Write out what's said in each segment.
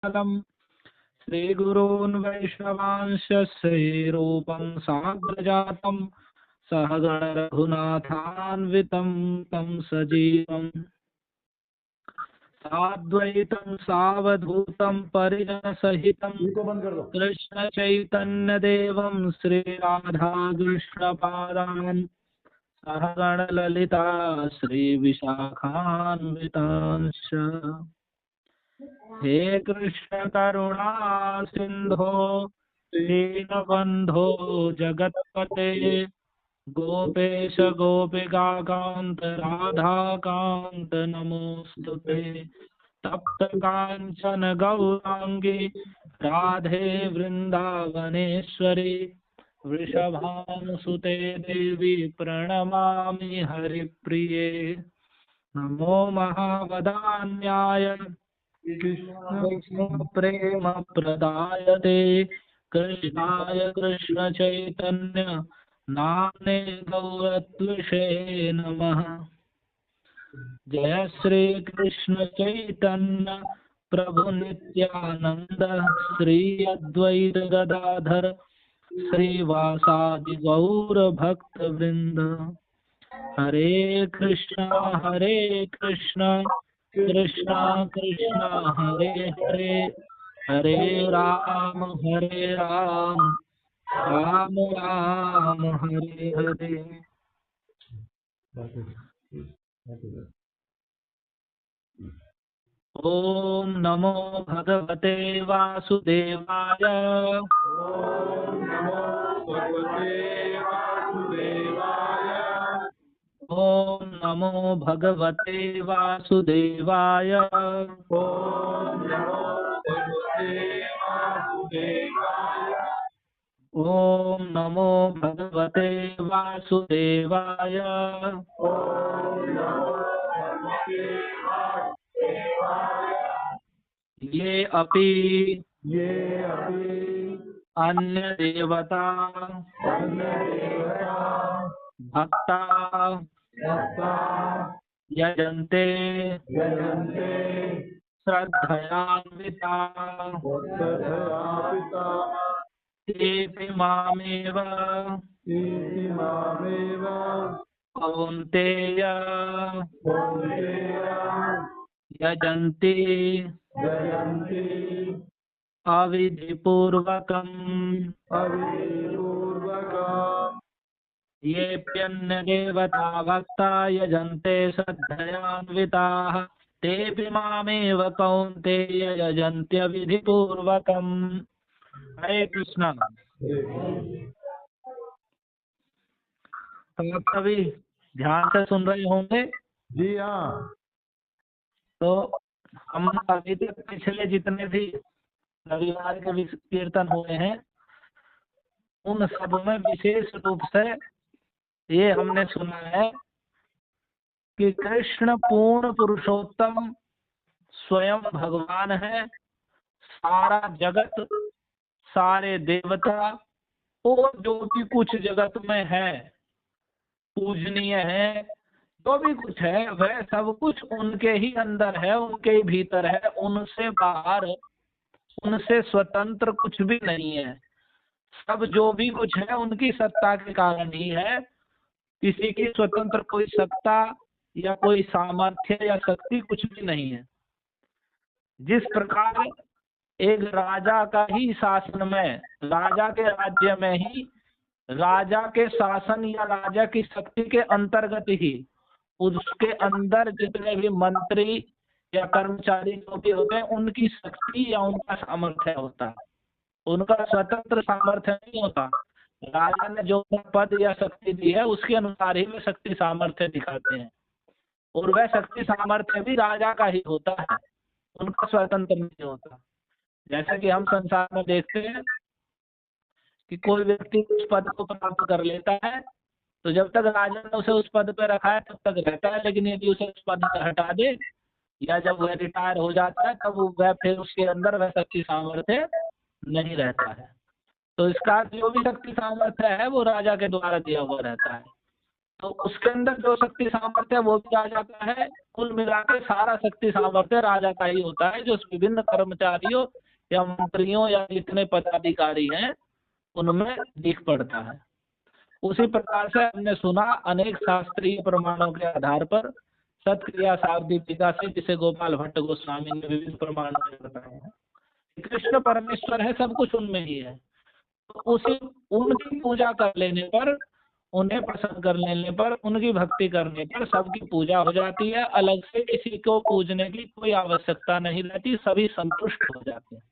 श्रीगुरून् वैष्णवांश्च श्रीरूपं साग्रजातं सहगण रघुनाथान्वितं तं सजीवम् साद्वैतं सावधूतं परिजनसहितं कृष्ण चैतन्य देवं श्रीराधा कृष्णपादान् सहगण ललिता श्रीविशाखान्वितांश्च। हे कृष्ण करुणा सिंधो दीनबंधो जगत्पते गोपेश गोपिकान्त राधाकान्त नमोस्तुते। तप्त कांचन गौरांगी राधे वृंदावनेश्वरी वृषभानुसुते देवी प्रणमामि हरिप्रिये। नमो महावदान्याय कृष्ण प्रेम प्रदायते कृष्णाय कृष्ण चैतन्य नाम्ने गौरत्विषे नमः। जय श्री कृष्ण चैतन्य प्रभु नित्यानंद श्री अद्वैत गदाधर श्रीवासादि गौर भक्त वृंद। हरे कृष्णा कृष्णा कृष्णा हरे हरे हरे राम राम राम हरे हरे। ओम नमो भगवते वासुदेवाय। ओम नमो भगवते वासुदेवाय। ओम नमो भगवते वासुदेवाय। ये अपि अन्य देवता भक्ता यजन्ते श्रद्धयान्विता तेऽपि मामेव कौन्तेय यजन्ति अविधिपूर्वकम्। येऽप्यन्य देवता भक्ता यजन्ते श्रद्धयान्विताः तेऽपि मामेव कौन्तेय यजन्त्यविधिपूर्वकम्। हरे कृष्णा। तो आप सभी ध्यान से सुन रहे होंगे। जी हाँ। तो हम अभी तक पिछले जितने भी रविवार के कीर्तन हुए हैं उन सब में विशेष रूप से ये हमने सुना है कि कृष्ण पूर्ण पुरुषोत्तम स्वयं भगवान है। सारा जगत सारे देवता और जो भी कुछ जगत में है पूजनीय है जो भी कुछ है वह सब कुछ उनके ही अंदर है उनके ही भीतर है। उनसे बाहर उनसे स्वतंत्र कुछ भी नहीं है। सब जो भी कुछ है उनकी सत्ता के कारण ही है। किसी की स्वतंत्र कोई सत्ता या कोई सामर्थ्य या शक्ति कुछ भी नहीं है। जिस प्रकार एक राजा का ही शासन में राजा के राज्य में ही राजा के शासन या राजा की शक्ति के अंतर्गत ही उसके अंदर जितने भी मंत्री या कर्मचारी जो भी होते हैं उनकी शक्ति या उनका सामर्थ्य होता है। उनका स्वतंत्र सामर्थ्य नहीं होता। राजा ने जो पद या शक्ति दी है उसके अनुसार ही वे शक्ति सामर्थ्य दिखाते हैं और वह शक्ति सामर्थ्य भी राजा का ही होता है। उनका स्वतंत्र नहीं होता। जैसा कि हम संसार में देखते हैं कि कोई व्यक्ति उस पद को प्राप्त कर लेता है तो जब तक राजा ने उसे उस पद पर रखा है तब तक रहता है। लेकिन यदि उसे उस पद से हटा दे या जब वह रिटायर हो जाता है तब वह फिर उसके अंदर वह शक्ति सामर्थ्य नहीं रहता है। तो इसका जो भी शक्ति सामर्थ्य है वो राजा के द्वारा दिया हुआ रहता है। तो उसके अंदर जो शक्ति सामर्थ्य है वो भी आ जाता है। कुल मिला के सारा शक्ति सामर्थ्य राजा का ही होता है, जो विभिन्न कर्मचारियों या मंत्रियों या जितने पदाधिकारी हैं उनमें दिख पड़ता है। उसी प्रकार से हमने सुना अनेक शास्त्रीय प्रमाणों के आधार पर सत्क्रिया शाब्दिका से, जिसे गोपाल भट्ट गोस्वामी ने विभिन्न प्रमाण बताए हैं, कृष्ण परमेश्वर है, सब कुछ उनमें ही है। तो उसी उनकी पूजा कर लेने पर, उन्हें पसंद कर लेने पर, उनकी भक्ति करने पर सबकी पूजा हो जाती है। अलग से किसी को पूजने की कोई आवश्यकता नहीं रहती, सभी संतुष्ट हो जाते हैं।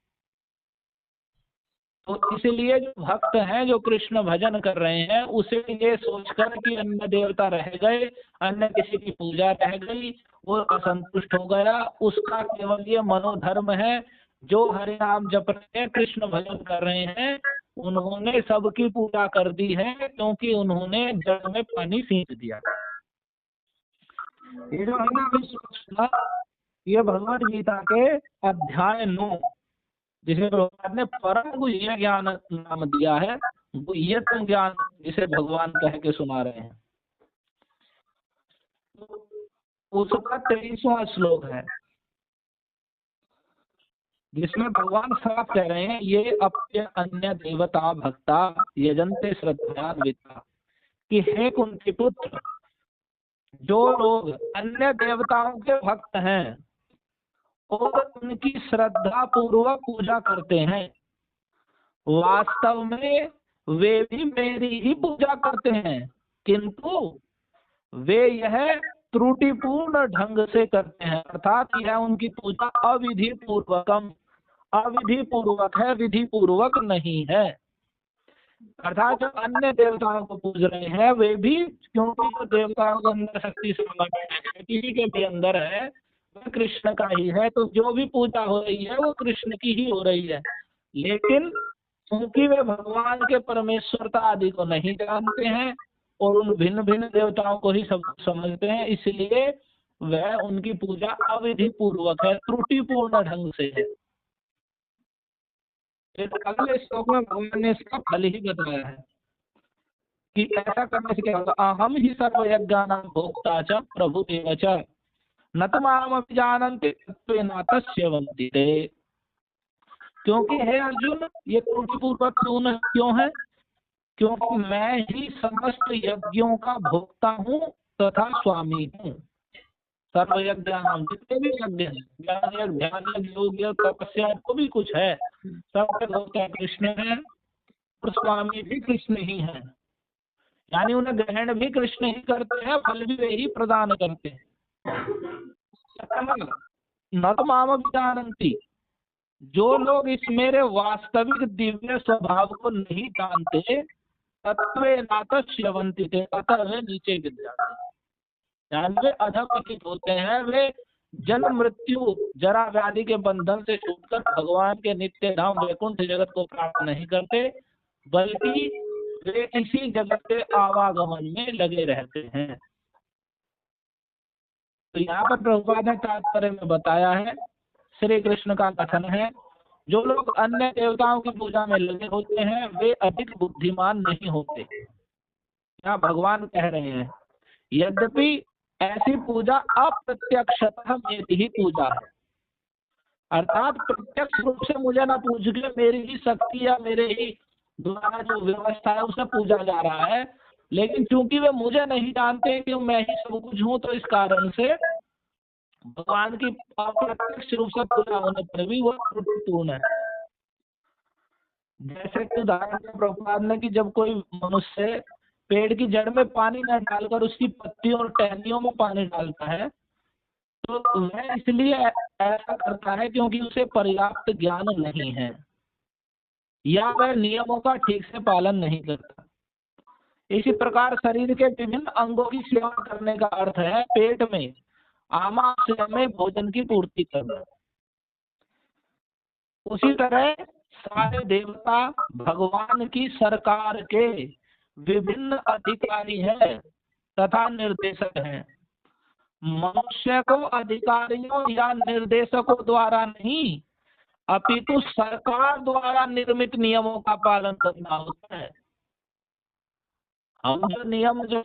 तो इसलिए जो भक्त हैं, जो कृष्ण भजन कर रहे हैं, उसे ये सोचकर कि अन्य देवता रह गए, अन्य किसी की पूजा रह गई, वो असंतुष्ट हो गया, उसका केवल ये मनोधर्म है। जो हरि नाम जप रहे हैं, कृष्ण भजन कर रहे हैं, उन्होंने सबकी पूजा कर दी है, क्योंकि उन्होंने जल में पानी सींच दिया। ये जो है ना, ये भगवद गीता के अध्याय 9, जिसे प्रभुपाद ने परम गुह्य ज्ञान नाम दिया है, गुह्यतम ज्ञान जिसे भगवान कह के सुना रहे हैं, उसका 23वां श्लोक है, जिसमें भगवान साफ कह रहे हैं, ये अपने अन्य देवता भक्ता यजंते श्रद्धान्विता, कि हे कुंती पुत्र, जो लोग अन्य देवताओं के भक्त हैं और उनकी श्रद्धा पूर्वक पूजा करते हैं, वास्तव में वे भी मेरी ही पूजा करते हैं, किंतु वे यह त्रुटिपूर्ण ढंग से करते हैं। अर्थात यह उनकी पूजा अविधि पूर्वकम, अविधि पूर्वक है, विधि पूर्वक नहीं है। अर्थात जो अन्य देवताओं को पूज रहे हैं वे भी, क्योंकि जो देवताओं के अंदर शक्ति सामर्थ्य है, किसी के भी अंदर है, वह कृष्ण का ही है, तो जो भी पूजा हो रही है वो कृष्ण की ही हो रही है। लेकिन क्योंकि वे भगवान के परमेश्वरता आदि को नहीं जानते हैं और उन भिन्न भिन्न देवताओं को ही सब समझते हैं, इसलिए वह उनकी पूजा अविधि पूर्वक है, त्रुटिपूर्ण ढंग से है। अगले श्लोक में भगवान ने इसका फल ही बताया है कि ऐसा करने से क्या होगा। अहम ही सर्वयज्ञानां भोक्ता च प्रभुरेव च न तमामपि जानन्ति तत्त्वेन तस्यवन्ति ते। क्योंकि हे अर्जुन, ये त्रुटिपूर्वक क्यों है? क्योंकि मैं ही समस्त यज्ञों का भोक्ता हूँ तथा स्वामी हूँ। सर्वयज्ञानां, जितने भी यज्ञ हैं, ज्ञान यज्ञ, ध्यान यज्ञ, योग यज्ञ, तपस्या, को भी कुछ है, सबके भोक्ता कृष्ण है और स्वामी भी कृष्ण ही है। यानी उन्हें ग्रहण भी कृष्ण ही करते हैं, फल भी वे ही प्रदान करते हैं। न तो माम जानती, जो लोग इस मेरे वास्तविक दिव्य स्वभाव को नहीं जानते, तत्वे नातश्यवंति थे, अतः वे नीचे गिर जाते हैं, यानी वे अधपतित होते हैं। वे जन्म मृत्यु जरा व्याधि के बंधन से छूटकर भगवान के नित्य धाम वैकुंठ जगत को प्राप्त नहीं करते, बल्कि वे इसी जगत के आवागमन में लगे रहते हैं। तो यहाँ पर प्रभुपाद ने तात्पर्य में बताया है, श्री कृष्ण का कथन है, जो लोग अन्य देवताओं की पूजा में लगे होते हैं वे अधिक बुद्धिमान नहीं होते। यहाँ भगवान कह रहे हैं, यद्यपि ऐसी पूजा अप्रत्यक्षतः मेरी ही पूजा है, अर्थात प्रत्यक्ष रूप से मुझे ना पूज के मेरी ही शक्ति या मेरे ही द्वारा जो व्यवस्था है उसे पूजा जा रहा है, लेकिन चूंकि वे मुझे नहीं जानते कि मैं ही सब कुछ हूँ, तो इस कारण से भगवान की अप्रत्यक्ष रूप से पूजा होने पर भी वह त्रुटिपूर्ण है। जैसे कि उदाहरण प्रभुपाद ने कि जब कोई मनुष्य पेड़ की जड़ में पानी न डालकर उसकी पत्तियों और टहनियों में पानी डालता है, तो वह इसलिए ऐसा करता है क्योंकि उसे पर्याप्त ज्ञान नहीं है या वह नियमों का ठीक से पालन नहीं करता। इसी प्रकार शरीर के विभिन्न अंगों की सेवा करने का अर्थ है पेट में आमाशय में भोजन की पूर्ति करना। उसी तरह सारे देवता भगवान की सरकार के विभिन्न अधिकारी हैं तथा निर्देशक हैं। मनुष्य को अधिकारियों या निर्देशकों द्वारा नहीं, अपितु सरकार द्वारा निर्मित नियमों का पालन करना होता है। हम जो नियम जो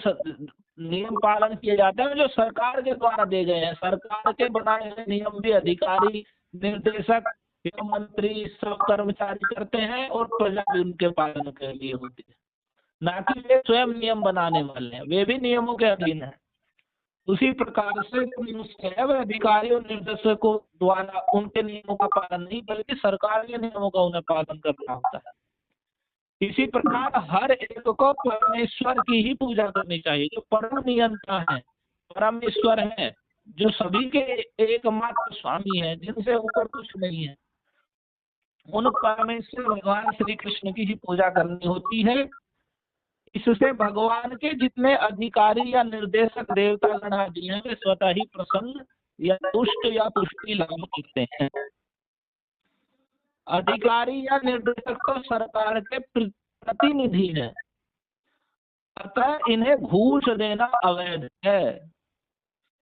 नियम पालन किए जाते हैं जो सरकार के द्वारा दिए गए हैं। सरकार के बनाए हुए नियम भी अधिकारी, निर्देशक या मंत्री सब कर्मचारी करते हैं और प्रजा भी उनके पालन के लिए होती है, ना कि वे स्वयं नियम बनाने वाले हैं, वे भी नियमों के अधीन है। उसी प्रकार से जो मनुष्य है वह अधिकारी और निर्देशकों द्वारा उनके नियमों का पालन नहीं बल्कि सरकार के नियमों का उन्हें पालन करना होता है। इसी प्रकार हर एक को परमेश्वर की ही पूजा करनी चाहिए, जो परम नियंता है, परम ईश्वर है, जो सभी के एकमात्र स्वामी है, जिनसे ऊपर कुछ नहीं है, उन परमेश्वर भगवान श्री कृष्ण की ही पूजा करनी होती है। इससे भगवान के जितने अधिकारी या निर्देशक देवता गण आदि हैं वे स्वतः ही प्रसन्न या तुष्ट या पुष्टि लाभ करते हैं। अधिकारी या निर्देशक तो सरकार के प्रतिनिधि हैं, अतः इन्हें घूस देना अवैध है।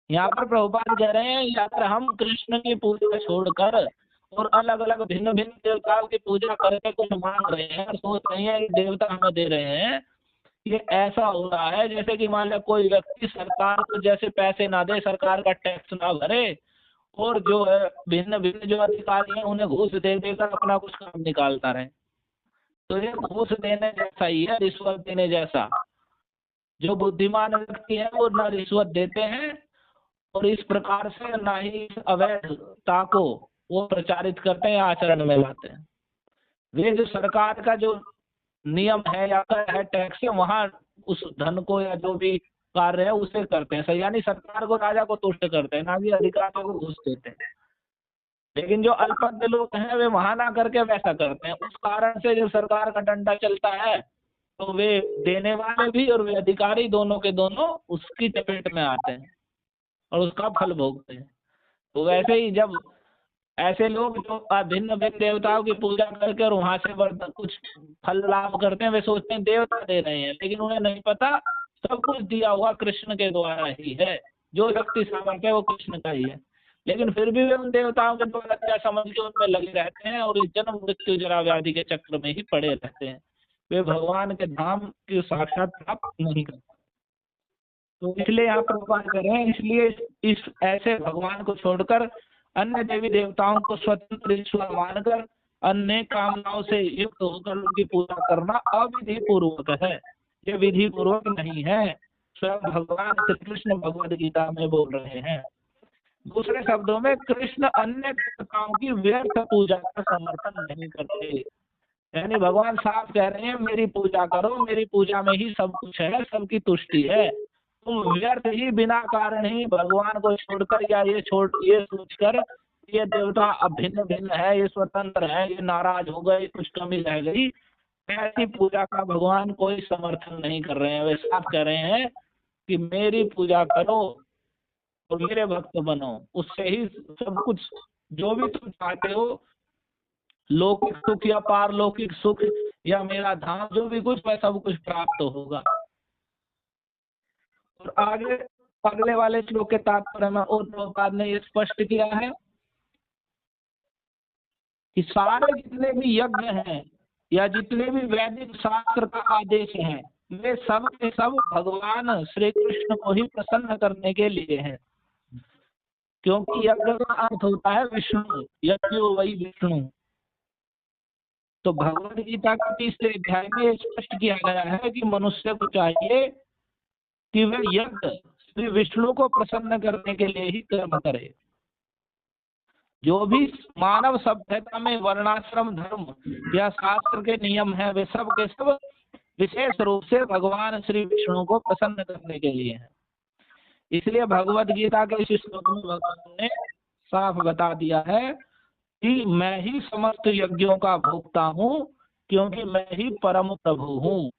यहाँ पर प्रभुपाद कह रहे हैं अगर हम कृष्ण की पूजा छोड़कर और अलग अलग भिन्न भिन्न देवताओं की पूजा करके कुछ मांग रहे हैं और सोच रहे हैं कि देवता हमें दे रहे हैं, ये ऐसा हो रहा है जैसे कि मान लो कोई व्यक्ति सरकार को जैसे पैसे ना दे, सरकार का टैक्स ना भरे और जो है भिन्न भिन्न जो अधिकारी हैं उन्हें घूस दे देकर अपना कुछ काम निकालता रहे। तो ये घूस देने जैसा ही है, रिश्वत देने जैसा। जो बुद्धिमान व्यक्ति है वो ना रिश्वत देते हैं और इस प्रकार से ना ही अवैधता को वो प्रचारित करते हैं, आचरण में लाते हैं। वे जो सरकार का जो नियम है या है टैक्स है, वहां उस धन को या जो भी कार्य है उसे करते हैं, यानी सरकार को, राजा को तुष्ट करते हैं, ना कि अधिकारियों को घूस देते हैं। लेकिन जो अल्पज्ञ लोग हैं वे वहां ना करके वैसा करते हैं। उस कारण से जो सरकार का डंडा चलता है तो वे देने वाले भी और वे अधिकारी दोनों के दोनों उसकी चपेट में आते हैं और उसका फल भोगते हैं। तो वैसे ही जब ऐसे लोग जो भिन्न भिन्न देवताओं की पूजा करके और वहां से कुछ फल लाभ करते हैं, वे सोचते हैं देवता दे रहे हैं, लेकिन उन्हें नहीं पता सब कुछ दिया हुआ कृष्ण के द्वारा ही है। जो शक्ति सामर्थ्य है वो कृष्ण का ही है, लेकिन फिर भी वे उन देवताओं के द्वारा क्या समझ के उनमें लगे रहते हैं और इस जन्म मृत्यु जरा व्याधि के चक्र में ही पड़े रहते हैं। वे भगवान के धाम की साक्षात प्राप्त नहीं करते। तो इसलिए यहाँ प्रभुपाद कर रहे हैं, इसलिए इस ऐसे भगवान को छोड़कर अन्य देवी देवताओं को स्वतंत्र ईश्वर मानकर अन्य कामनाओं से युक्त होकर उनकी पूजा करना अविधि पूर्वक है, ये विधि पूर्वक नहीं है। स्वयं भगवान श्री कृष्ण भगवद गीता में बोल रहे हैं। दूसरे शब्दों में कृष्ण अन्य देवताओं की व्यर्थ पूजा का समर्थन नहीं करते, यानी भगवान साफ कह रहे हैं मेरी पूजा करो, मेरी पूजा में ही सब कुछ है, सबकी तुष्टि है। तुम व्यर्थ ही बिना कारण ही भगवान को छोड़कर या ये सोचकर ये देवता अब भिन्न भिन्न है, ये स्वतंत्र है, ये नाराज हो गए, कुछ कमी रह गई, ऐसी पूजा का भगवान कोई समर्थन नहीं कर रहे हैं। वे साफ कह रहे हैं कि मेरी पूजा करो और मेरे भक्त बनो, उससे ही सब कुछ जो भी तुम चाहते हो, लौकिक सुख या पारलौकिक सुख या मेरा धाम, जो भी कुछ वह सब कुछ प्राप्त होगा। और आगे अगले वाले श्लोक के तात्पर्य में और प्रभुपाद ने ये स्पष्ट किया है कि सारे जितने भी यज्ञ हैं या जितने भी वैदिक शास्त्र का आदेश है वे सब के सब भगवान श्री कृष्ण को ही प्रसन्न करने के लिए हैं, क्योंकि यज्ञ का अर्थ होता है विष्णु, यज्ञो वही विष्णु। तो भगवद गीता के 30वें अध्याय में स्पष्ट किया गया है कि मनुष्य को चाहिए कि वह यज्ञ श्री विष्णु को प्रसन्न करने के लिए ही कर्म करे। जो भी मानव सभ्यता में वर्णाश्रम धर्म या शास्त्र के नियम हैं वे सब के सब विशेष रूप से भगवान श्री विष्णु को प्रसन्न करने के लिए हैं। इसलिए भगवद गीता के इस श्लोक में भगवान ने साफ बता दिया है कि मैं ही समस्त यज्ञों का भोक्ता हूँ, क्योंकि मैं ही परम प्रभु हूँ।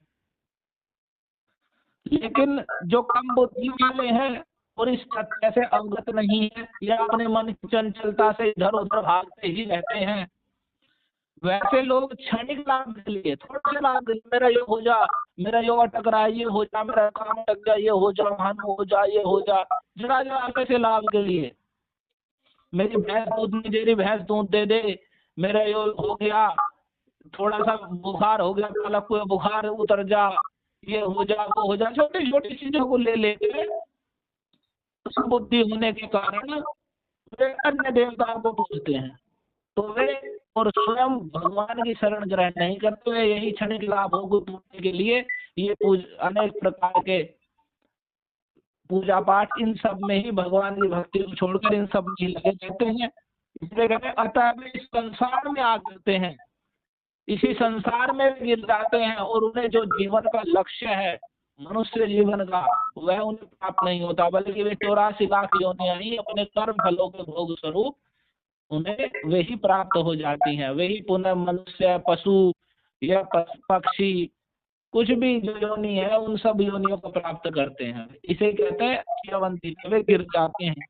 लेकिन जो कम बुद्धि वाले हैं और इस सत्य से अवगत नहीं है या अपने मन की चंचलता से इधर उधर भागते ही रहते हैं, वैसे लोग क्षणिक लाभ के लिए, थोड़े लाभ के लिए, मेरा ये हो जा, मेरा ये अटक रहा है, ये हो जा, मेरा काम अटक जा, ये हो जा, वहां हो जा, ये हो जा, जरा जरा कैसे लाभ के लिए, मेरी भैंस दूध नहीं दे रही, भैंस दूध दे दे, मेरा ये हो गया, थोड़ा सा बुखार हो गया, बालक को बुखार उतर जा, ये हो जा वो हो जा, छोटी छोटी चीजों को ले लेके बुद्धि होने के कारण वे अन्य देवताओं को पूजते हैं। तो वे और स्वयं भगवान की शरण ग्रहण नहीं करते, वे यही क्षणिक लाभों को पूजने के लिए ये अनेक प्रकार के पूजा पाठ इन सब में ही भगवान की भक्ति को छोड़कर इन सब में ही लगे रहते हैं। इसलिए कहते हैं अतः वे इस संसार में आ जाते हैं, इसी संसार में गिर जाते हैं और उन्हें जो जीवन का लक्ष्य है मनुष्य जीवन का वह उन्हें प्राप्त नहीं होता, बल्कि वे 84 लाख योनियां ही अपने कर्म फलों के भोग स्वरूप उन्हें वे ही प्राप्त हो जाती हैं। वे ही पुनः मनुष्य, पशु या पक्षी कुछ भी जो योनि है उन सब योनियों को प्राप्त करते हैं। इसे कहते हैं अवंती, वे गिर जाते हैं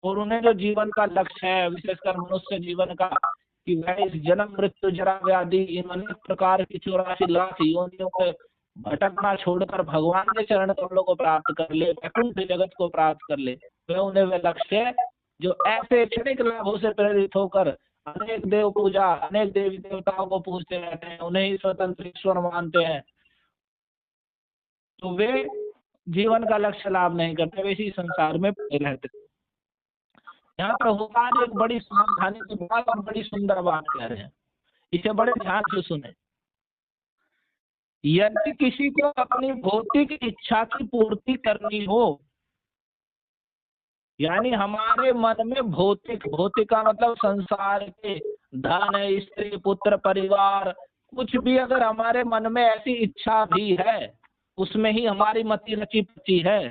और उन्हें जो जीवन का लक्ष्य है विशेषकर मनुष्य जीवन का कि वह इस जन्म मृत्यु जरा व्याधि इन अनेक प्रकार की 84 लाख योनियों को भटकना छोड़कर भगवान के चरण कमलों को प्राप्त कर ले, वैकुंठ जगत को प्राप्त कर ले, वह उन्हें वह लक्ष्य है जो ऐसे क्षणिक लाभों से प्रेरित होकर अनेक देव पूजा अनेक देवी देवताओं को पूजते रहते हैं, उन्हें ही स्वतंत्र ईश्वर मानते हैं, तो वे जीवन का लक्ष्य लाभ नहीं करते, वे इसी संसार में पड़े रहते। यहाँ पर भगवान एक बड़ी सावधानी की बात और बड़ी सुंदर बात कह रहे हैं, इसे बड़े ध्यान से सुने। यदि किसी को अपनी भौतिक इच्छा की पूर्ति करनी हो, यानी हमारे मन में भौतिक का मतलब संसार के धन, स्त्री, पुत्र, परिवार कुछ भी अगर हमारे मन में ऐसी इच्छा भी है, उसमें ही हमारी मति रची पची है,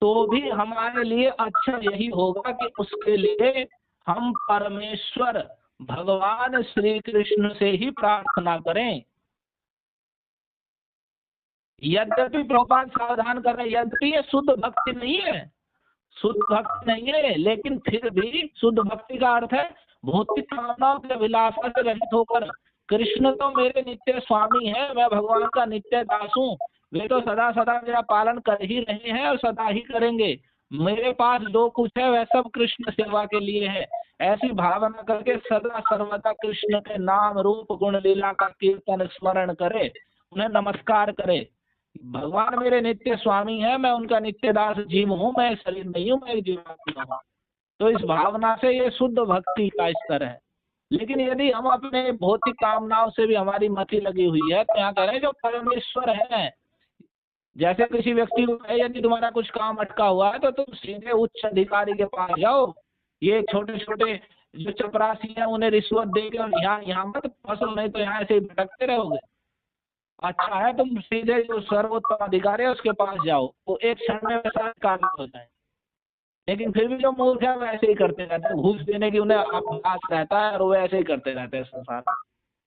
तो भी हमारे लिए अच्छा यही होगा कि उसके लिए हम परमेश्वर भगवान श्री कृष्ण से ही प्रार्थना करें। यद्यपि प्रभुपाद सावधान कर रहे, यद्यपि ये शुद्ध भक्ति नहीं है, शुद्ध भक्ति नहीं है, लेकिन फिर भी शुद्ध भक्ति का अर्थ है भौतिक कामनाओं के विलासा से रहित होकर कृष्ण तो मेरे नित्य स्वामी है, मैं भगवान का नित्य दास हूँ, वे तो सदा सदा मेरा पालन कर ही रहे हैं और सदा ही करेंगे, मेरे पास जो कुछ है वह सब कृष्ण सेवा के लिए है, ऐसी भावना करके सदा सर्वदा कृष्ण के नाम रूप गुण लीला का कीर्तन स्मरण करे, उन्हें नमस्कार करे। भगवान मेरे नित्य स्वामी है, मैं उनका नित्य दास जीव हूँ, मैं शरीर नहीं हूँ, मैं जीवात्मा हूँ। तो इस भावना से ये शुद्ध भक्ति का स्तर है। लेकिन यदि हम अपने भौतिक कामनाओं से भी हमारी मति लगी हुई है, तो यहाँ कह रहे हैं जो परमेश्वर है, जैसे किसी व्यक्ति को कहे यदि तुम्हारा कुछ काम अटका हुआ है तो तुम सीधे उच्च अधिकारी के पास जाओ, ये छोटे छोटे जो चपरासी हैं उन्हें रिश्वत देके और यहाँ मत फंसो, नहीं तो यहाँ ऐसे ही भटकते रहोगे। अच्छा है तुम सीधे जो सर्वोत्तम अधिकारी है उसके पास जाओ, वो एक क्षण में वैसा कार्य होता है। लेकिन फिर भी जो मूर्ख है वो ऐसे ही करते रहते हैं, घूस देने की उन्हें आभास रहता है और वो ऐसे ही करते रहते हैं संसार में।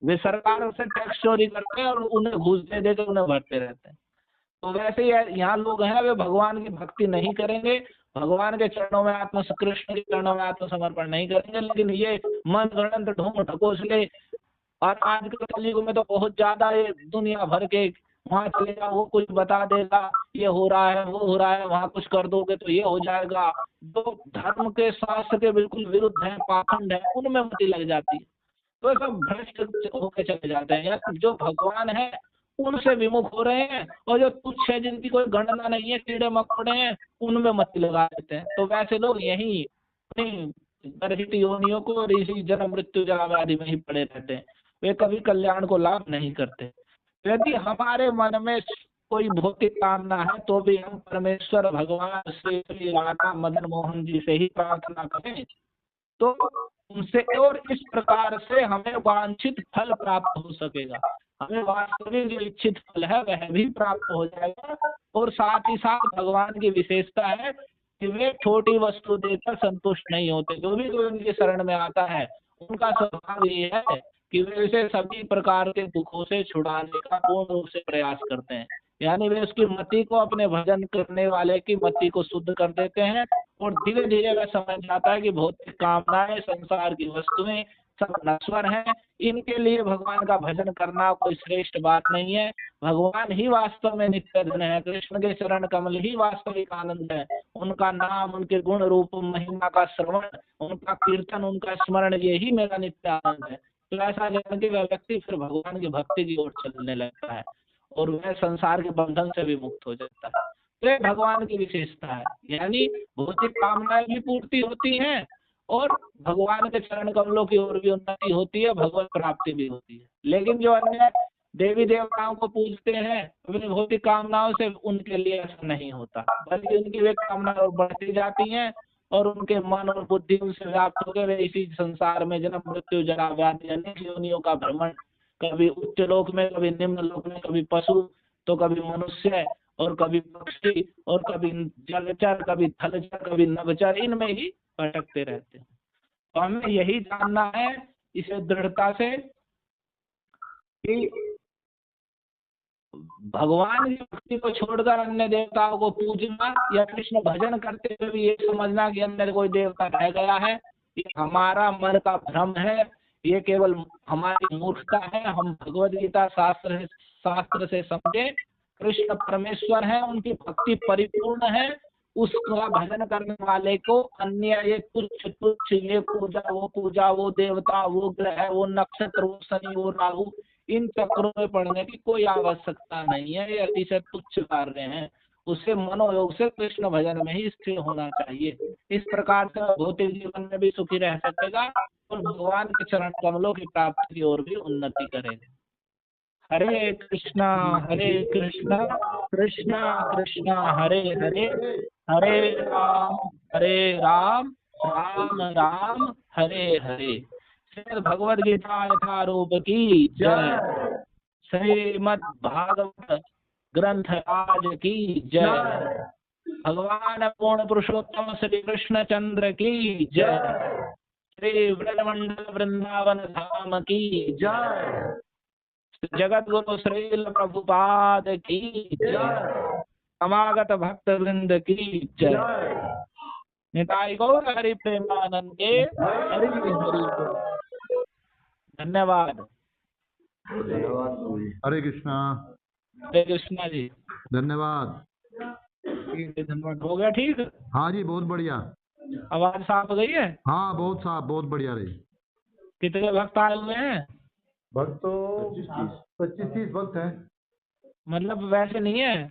वे सरकार से टैक्स चोरी करते हैं और उन्हें घूस दे देकर उन्हें भरते रहते हैं। तो वैसे ही यहाँ लोग हैं, वे भगवान की भक्ति नहीं करेंगे, भगवान के चरणों में कृष्ण के चरणों में आत्मसमर्पण नहीं करेंगे, लेकिन ये मन गणंत ढोंग ढकोसले और आज के कलयुग में तो बहुत ज्यादा ये दुनिया भर के वहाँ चले जाओ वो कुछ बता देगा, ये हो रहा है वो हो रहा है, वहाँ कुछ कर दोगे तो ये हो जाएगा, जो धर्म के शास्त्र के बिल्कुल विरुद्ध है, पाखंड है, उनमें मति लग जाती है, तो सब भ्रष्ट होकर चले जाते हैं। या जो भगवान है उनसे विमुख हो रहे हैं और जो तुच्छ है जिनकी कोई गणना नहीं है, कीड़े मकोड़े हैं, उनमें मति लगा देते हैं। तो वैसे लोग यही अपनी गर्भित योनियों को और इसी जन्म मृत्यु जरा व्याधि में ही पड़े रहते हैं, वे कभी कल्याण को लाभ नहीं करते। यदि हमारे मन में कोई भौतिक कामना है तो भी हम परमेश्वर भगवान श्री राधा मदन मोहन जी से ही प्रार्थना करें, तो उनसे और इस प्रकार से हमें वांछित फल प्राप्त हो सकेगा, हमें वास्तविक जो इच्छित फल है वह भी प्राप्त हो जाएगा। और साथ ही साथ भगवान की विशेषता है कि वे छोटी वस्तु देकर संतुष्ट नहीं होते, जो भी कोई उनकी शरण में आता है उनका स्वभाव ये है कि वे उसे सभी प्रकार के दुखों से छुड़ाने का पूर्ण रूप से प्रयास करते हैं, यानी वे उसकी मति को अपने भजन करने वाले की मति को शुद्ध कर देते हैं और धीरे धीरे वह समझ जाता है कि भौतिक कामनाएं, संसार की वस्तुएं सब नश्वर हैं, इनके लिए भगवान का भजन करना कोई श्रेष्ठ बात नहीं है। भगवान ही वास्तव में नित्य धन है, कृष्ण के चरण कमल ही वास्तविक आनंद है, उनका नाम, उनके गुण रूप महिमा का श्रवण, उनका कीर्तन, उनका स्मरण, यही मेरा नित्य आनंद है। तो ऐसा जान के वह व्यक्ति फिर भगवान की भक्ति की ओर चलने लगता है और वह संसार के बंधन से भी मुक्त हो जाता है। तो ये भगवान की विशेषता है, यानी भौतिक कामनाएं भी पूर्ति होती हैं और भगवान के चरण कमलों की ओर भी उन्नति होती है, भगवत प्राप्ति भी होती है। लेकिन जो अन्य देवी देवताओं को पूजते हैं अपनी भौतिक कामनाओं से, उनके लिए ऐसा नहीं होता, बल्कि उनकी वे कामनाएं और बढ़ती जाती हैं और उनके मन और बुद्धि उनसे व्याप्त होकर वे इसी संसार में जन्म मृत्यु जरा व्याधि अनेक योनियों का भ्रमण, कभी उच्च लोक में, कभी निम्न लोक में, कभी पशु तो कभी मनुष्य और कभी पक्षी और कभी जलचर, कभी थलचर, कभी नभचर, इनमें ही भटकते रहते हैं। तो हमें यही जानना है इसे दृढ़ता से कि भगवान की भक्ति को छोड़कर अन्य देवताओं को पूजना या कृष्ण भजन करते हुए भी ये समझना कि अंदर कोई देवता रह गया है, ये हमारा मन का भ्रम है, ये केवल हमारी मूर्खता है। हम भगवद गीता शास्त्र से समझे कृष्ण परमेश्वर है, उनकी भक्ति परिपूर्ण है, उसका भजन करने वाले को अन्य ये तुच्छ तुच्छ, ये पूजा, वो देवता, वो ग्रह, वो नक्षत्र, वो शनि, वो राहु, इन चक्रों में पड़ने की कोई आवश्यकता नहीं है। ये अतिशय तुच्छ कार्य हैं, उसे मनोयोग से कृष्ण भजन में ही स्थिर होना चाहिए। इस प्रकार से भौतिक जीवन में भी सुखी रह सकेगा और भगवान के चरण कमलों की प्राप्ति की ओर भी उन्नति करेगा। हरे कृष्णा कृष्णा कृष्णा हरे हरे, हरे राम राम राम हरे हरे। श्रीमद् भगवद गीता यथारूप की जय। श्रीमद् भागवत ग्रंथ राज की जय। भगवान पूर्ण पुरुषोत्तम श्री कृष्ण चंद्र की जय। श्री ब्रजमंडल वृंदावन धाम की जय। जगत गुरु श्रील प्रभुपाद की जय। समागत भक्त वृंद की जय। निताई गौर हरि प्रेमानंदे हरि हरि। धन्यवाद। हरे कृष्णा। हरे कृष्णा जी। धन्यवाद। धन्यवाद। हो गया ठीक? हाँ जी, बहुत बढ़िया। आवाज साफ गई है? हाँ, बहुत साफ, बहुत बढ़िया रही। कितने भक्त आए हुए हैं? भक्त तो 25-30 भक्त हैं। मतलब वैसे नहीं है,